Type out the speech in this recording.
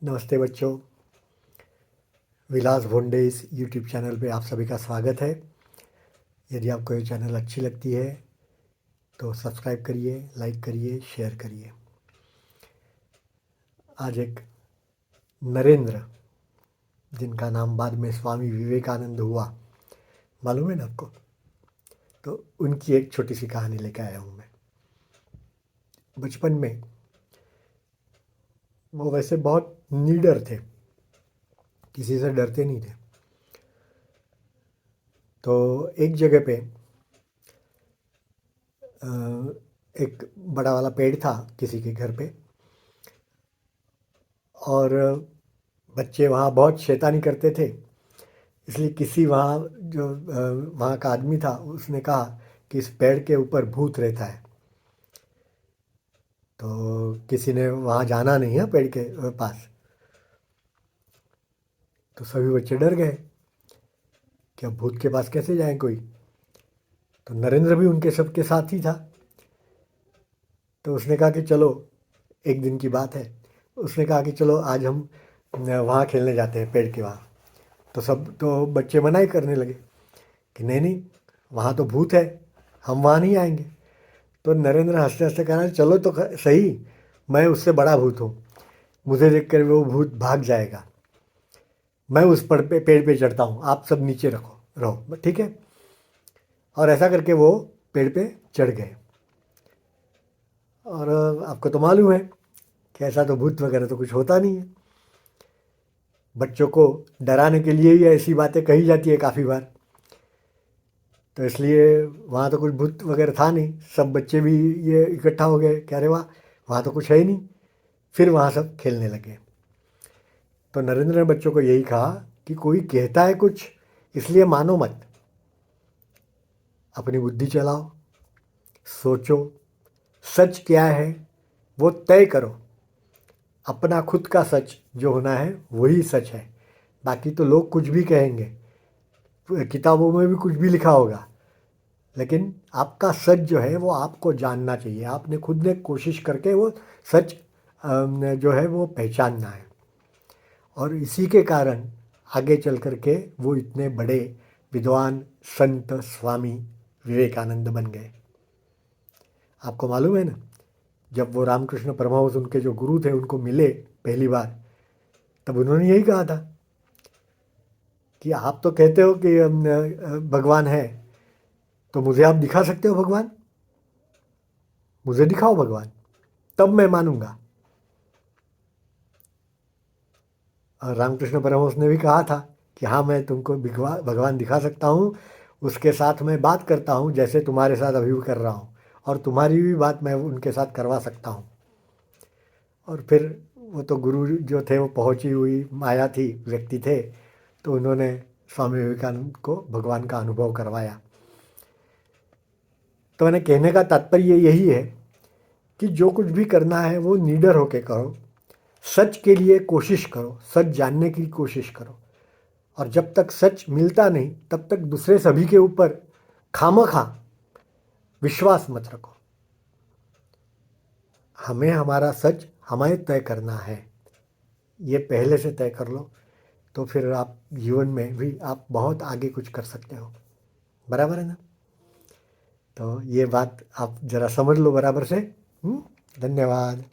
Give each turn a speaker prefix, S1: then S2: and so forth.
S1: नमस्ते बच्चों। विलास भोंडे इस यूट्यूब चैनल पे आप सभी का स्वागत है। यदि आपको ये चैनल अच्छी लगती है तो सब्सक्राइब करिए, लाइक करिए, शेयर करिए। आज एक नरेंद्र, जिनका नाम बाद में स्वामी विवेकानंद हुआ, मालूम है ना आपको? तो उनकी एक छोटी सी कहानी लेकर आया हूँ मैं। बचपन में वो वैसे बहुत नीडर थे, किसी से डरते नहीं थे। तो एक जगह पे एक बड़ा वाला पेड़ था किसी के घर पे, और बच्चे वहाँ बहुत शैतानी करते थे। इसलिए किसी वहाँ जो वहाँ का आदमी था, उसने कहा कि इस पेड़ के ऊपर भूत रहता है। तो किसी ने वहाँ जाना नहीं है पेड़ के पास। तो सभी बच्चे डर गए कि अब भूत के पास कैसे जाए कोई। तो नरेंद्र भी उनके सबके साथ ही था। तो उसने कहा कि चलो, एक दिन की बात है, उसने कहा कि चलो आज हम वहाँ खेलने जाते हैं पेड़ के वहाँ। तो बच्चे मनाही करने लगे कि नहीं नहीं, वहाँ तो भूत है, हम वहाँ नहीं आएंगे। तो नरेंद्र हंसते हंसते कहा, चलो तो सही, मैं उससे बड़ा भूत हूँ, मुझे देखकर वो भूत भाग जाएगा। मैं उस पेड़ पे चढ़ता हूँ, आप सब नीचे रहो, ठीक है। और ऐसा करके वो पेड़ पे चढ़ गए। और आपको तो मालूम है कि ऐसा तो भूत वगैरह तो कुछ होता नहीं है। बच्चों को डराने के लिए ही ऐसी बातें कही जाती है काफ़ी बार। तो इसलिए वहाँ तो कुछ भूत वगैरह था नहीं। सब बच्चे भी ये इकट्ठा हो गए कि अरे वाह, वहाँ तो कुछ है ही नहीं। फिर वहाँ सब खेलने लगे। तो नरेंद्र ने बच्चों को यही कहा कि कोई कहता है कुछ, इसलिए मानो मत। अपनी बुद्धि चलाओ, सोचो, सच क्या है वो तय करो। अपना खुद का सच जो होना है वही सच है। बाकी तो लोग कुछ भी कहेंगे, किताबों में भी कुछ भी लिखा होगा, लेकिन आपका सच जो है वो आपको जानना चाहिए। आपने खुद ने कोशिश करके वो सच जो है वो पहचानना है। और इसी के कारण आगे चल कर के वो इतने बड़े विद्वान संत स्वामी विवेकानंद बन गए। आपको मालूम है ना, जब वो रामकृष्ण परमहंस उनके जो गुरु थे उनको मिले पहली बार, तब उन्होंने यही कहा था कि आप तो कहते हो कि भगवान है, तो मुझे आप दिखा सकते हो भगवान? मुझे दिखाओ भगवान, तब मैं मानूंगा। और रामकृष्ण परमहंस ने भी कहा था कि हाँ, मैं तुमको भगवान दिखा सकता हूँ, उसके साथ मैं बात करता हूँ जैसे तुम्हारे साथ अभी भी कर रहा हूँ, और तुम्हारी भी बात मैं उनके साथ करवा सकता हूँ। और फिर वो तो गुरु जो थे वो पहुँची हुई माया थी, व्यक्ति थे, तो उन्होंने स्वामी विवेकानंद को भगवान का अनुभव करवाया। तो मैंने कहने का तात्पर्य यही है कि जो कुछ भी करना है वो निडर होके करो, सच के लिए कोशिश करो, सच जानने की कोशिश करो। और जब तक सच मिलता नहीं तब तक दूसरे सभी के ऊपर खामखा विश्वास मत रखो। हमें हमारा सच हमें तय करना है, ये पहले से तय कर लो, तो फिर आप जीवन में भी आप बहुत आगे कुछ कर सकते हो। बराबर है ना? तो ये बात आप ज़रा समझ लो बराबर से। धन्यवाद।